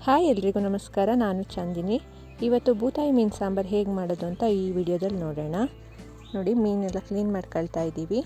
Hi ಎಲ್ರಿಗೂ ನಮಸ್ಕಾರ. ನಾನು ಚಂದಿನಿ. ಇವತ್ತು ಬೂತಾಯಿ ಮೀನು ಸಾಂಬಾರು ಹೇಗೆ ಮಾಡೋದು ಅಂತ ಈ ವಿಡಿಯೋದಲ್ಲಿ ನೋಡೋಣ. ನೋಡಿ, ಮೀನೆಲ್ಲ ಕ್ಲೀನ್ ಮಾಡ್ಕೊಳ್ತಾ ಇದ್ದೀವಿ.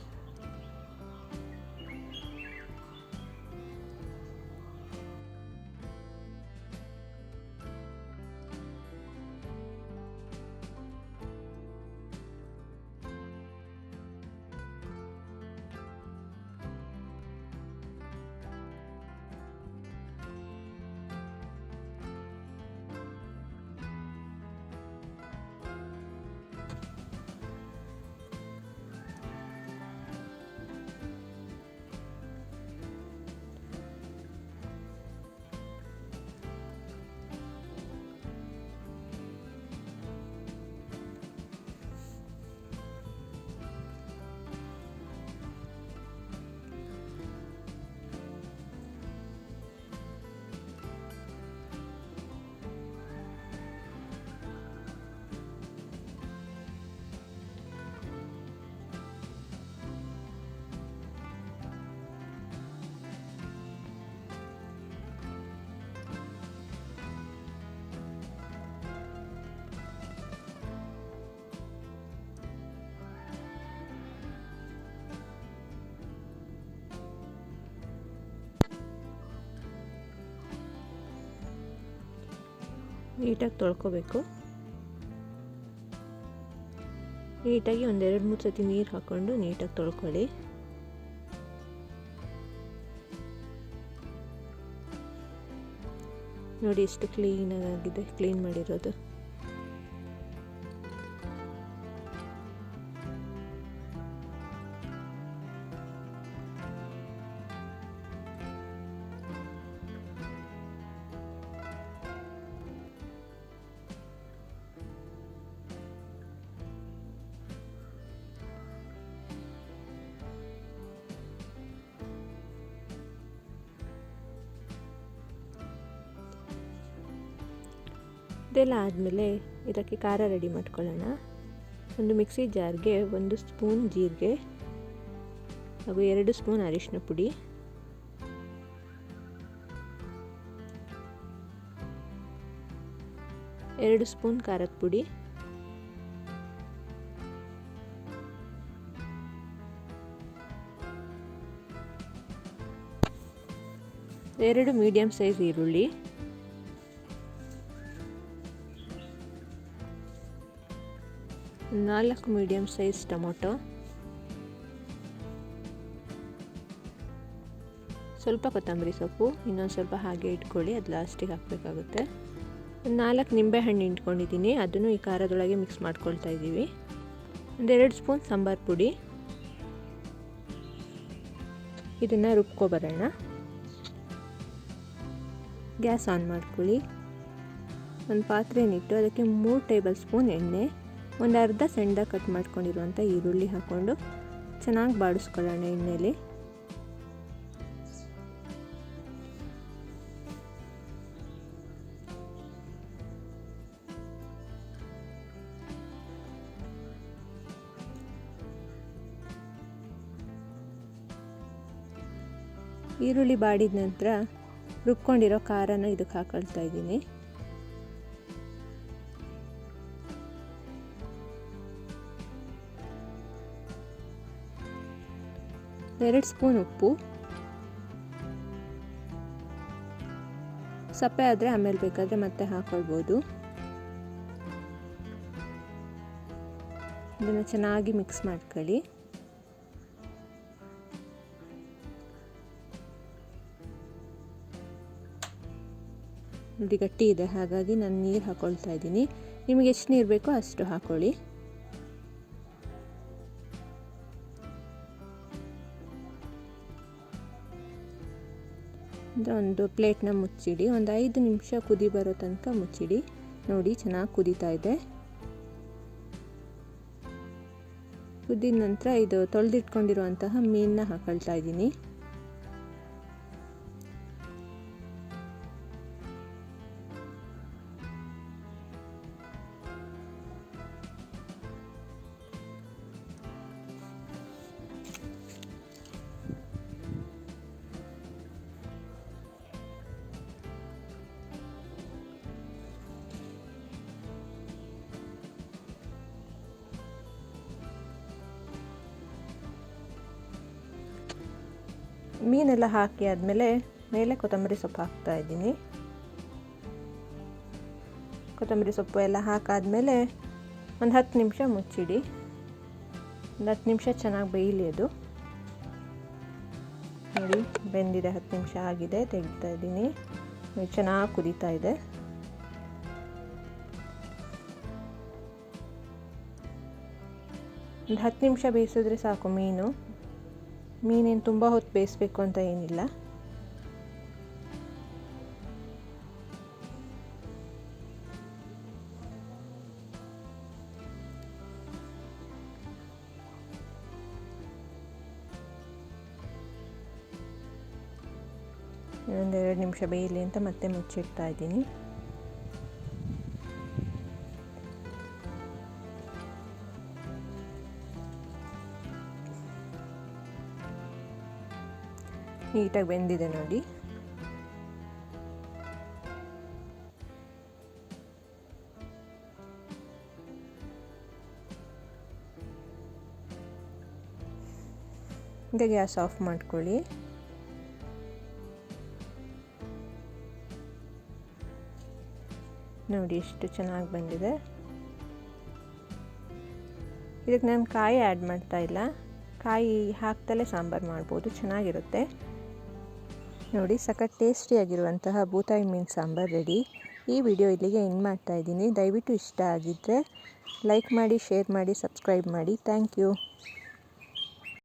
ನೀಟಾಗಿ ತೊಳ್ಕೊಬೇಕು. ನೀಟಾಗಿ ಒಂದು 2-3 ಸತಿ ನೀರು ಹಾಕ್ಕೊಂಡು ನೀಟಾಗಿ ತೊಳ್ಕೊಳ್ಳಿ. ನೋಡಿ ಎಷ್ಟು ಕ್ಲೀನಾಗಿದೆ, ಕ್ಲೀನ್ ಮಾಡಿರೋದು. ಇದೆಲ್ಲ ಆದಮೇಲೆ ಇದಕ್ಕೆ ಖಾರ ರೆಡಿ ಮಾಡ್ಕೊಳ್ಳೋಣ. ಒಂದು ಮಿಕ್ಸಿ ಜಾರ್ಗೆ 1 ಸ್ಪೂನ್ ಜೀರಿಗೆ ಹಾಗೂ 2 ಸ್ಪೂನ್ ಅರಿಶಿನ ಪುಡಿ, 2 ಸ್ಪೂನ್ ಖಾರದ ಪುಡಿ, 2 ಮೀಡಿಯಮ್ ಸೈಜ್ ಈರುಳ್ಳಿ, 4 ಮೀಡಿಯಮ್ ಸೈಜ್ ಟೊಮೊಟೊ, ಸ್ವಲ್ಪ ಕೊತ್ತಂಬರಿ ಸೊಪ್ಪು, ಇನ್ನೊಂದು ಸ್ವಲ್ಪ ಹಾಗೆ ಇಟ್ಕೊಳ್ಳಿ, ಅದು ಲಾಸ್ಟಿಗೆ ಹಾಕಬೇಕಾಗುತ್ತೆ. 4 ನಿಂಬೆಹಣ್ಣು ಇಟ್ಕೊಂಡಿದ್ದೀನಿ, ಅದನ್ನು ಈ ಖಾರದೊಳಗೆ ಮಿಕ್ಸ್ ಮಾಡ್ಕೊಳ್ತಾ ಇದ್ದೀವಿ. 2 ಸ್ಪೂನ್ ಸಾಂಬಾರು ಪುಡಿ. ಇದನ್ನು ರುಬ್ಕೊಬರೋಣ. ಗ್ಯಾಸ್ ಆನ್ ಮಾಡ್ಕೊಳ್ಳಿ. ಒಂದು ಪಾತ್ರೆನಿಟ್ಟು ಅದಕ್ಕೆ 3 ಟೇಬಲ್ ಸ್ಪೂನ್ ಎಣ್ಣೆ, ಒಂದು ಅರ್ಧ ಸಣ್ಣದಾಗಿ ಕಟ್ ಮಾಡ್ಕೊಂಡಿರುವಂಥ ಈರುಳ್ಳಿ ಹಾಕ್ಕೊಂಡು ಚೆನ್ನಾಗಿ ಬಾಡಿಸ್ಕೊಳ್ಳೋಣ ಎಣ್ಣೆಯಲ್ಲಿ. ಈರುಳ್ಳಿ ಬಾಡಿದ ನಂತರ ರುಬ್ಕೊಂಡಿರೋ ಖಾರನ ಇದಕ್ಕೆ ಹಾಕೊಳ್ತಾ ಇದ್ದೀನಿ. 2 ಸ್ಪೂನ್ ಉಪ್ಪು. ಸಪ್ಪೆ ಆದರೆ ಆಮೇಲೆ ಬೇಕಾದರೆ ಮತ್ತೆ ಹಾಕ್ಕೊಳ್ಬೋದು. ಇದನ್ನು ಚೆನ್ನಾಗಿ ಮಿಕ್ಸ್ ಮಾಡ್ಕೊಳ್ಳಿ. ನೋಡಿ, ಗಟ್ಟಿ ಇದೆ, ಹಾಗಾಗಿ ನಾನು ನೀರು ಹಾಕ್ಕೊಳ್ತಾ ಇದ್ದೀನಿ. ನಿಮಗೆ ಎಷ್ಟು ನೀರು ಬೇಕೋ ಅಷ್ಟು ಹಾಕ್ಕೊಳ್ಳಿ. ಒಂದು ಪ್ಲೇಟ್ನ ಮುಚ್ಚಿಡಿ. ಒಂದು 5 ನಿಮಿಷ ಕುದಿ ಬರೋ ತನಕ ಮುಚ್ಚಿಡಿ. ನೋಡಿ, ಚೆನ್ನಾಗಿ ಕುದೀತಾ ಇದೆ. ಕುದಿದ ನಂತರ ಇದು ತೊಳೆದಿಟ್ಕೊಂಡಿರುವಂತಹ ಮೀನನ್ನ ಹಾಕೊಳ್ತಾ ಇದ್ದೀನಿ. ಮೀನೆಲ್ಲ ಹಾಕಿ ಆದಮೇಲೆ ಮೇಲೆ ಕೊತ್ತಂಬರಿ ಸೊಪ್ಪು ಹಾಕ್ತಾಯಿದ್ದೀನಿ. ಕೊತ್ತಂಬರಿ ಸೊಪ್ಪು ಎಲ್ಲ ಹಾಕಾದ್ಮೇಲೆ ಒಂದು 10 ನಿಮಿಷ ಮುಚ್ಚಿಡಿ. ಒಂದು 10 ನಿಮಿಷ ಚೆನ್ನಾಗಿ ಬೇಯಲಿ ಅದು. ನೋಡಿ ಬೆಂದಿದೆ, 10 ನಿಮಿಷ ಆಗಿದೆ, ತೆಗಿತಾ ಇದ್ದೀನಿ. ಚೆನ್ನಾಗಿ ಕುದೀತಾ ಇದೆ. ಒಂದು 10 ನಿಮಿಷ ಬೇಯಿಸಿದ್ರೆ ಸಾಕು. ಮೀನೇನು ತುಂಬ ಹೊತ್ತು ಬೇಯಿಸ್ಬೇಕು ಅಂತ ಏನಿಲ್ಲ. ಇನ್ನೊಂದು 2 ನಿಮಿಷ ಬೇಯಲಿ ಅಂತ ಮತ್ತೆ ಮುಚ್ಚಿಡ್ತಾ ಇದ್ದೀನಿ. ನೀಟಾಗಿ ಬೆಂದಿದೆ ನೋಡಿ. ಈಗ ಗ್ಯಾಸ್ ಆಫ್ ಮಾಡ್ಕೊಳ್ಳಿ. ನೋಡಿ ಎಷ್ಟು ಚೆನ್ನಾಗಿ ಬಂದಿದೆ. ಇದಕ್ಕೆ ನಾನು ಕಾಯಿ ಆ್ಯಡ್ ಮಾಡ್ತಾ ಇಲ್ಲ. ಕಾಯಿ ಹಾಕ್ತಲೇ ಸಾಂಬಾರು ಮಾಡ್ಬೋದು, ಚೆನ್ನಾಗಿರುತ್ತೆ. ನೋಡಿ ಸಖತ್ ಟೇಸ್ಟಿಯಾಗಿರುವಂತಹ ಬೂತಾಯಿ ಮೀನು ಸಾಂಬಾರು ರೆಡಿ. ಈ ವಿಡಿಯೋ ಇಲ್ಲಿಗೆ ಎಂಡ್ ಮಾಡ್ತಾ ಇದ್ದೀನಿ. ದಯವಿಟ್ಟು ಇಷ್ಟ ಆಗಿದ್ದರೆ ಲೈಕ್ ಮಾಡಿ, ಶೇರ್ ಮಾಡಿ, ಸಬ್ಸ್ಕ್ರೈಬ್ ಮಾಡಿ. Thank you.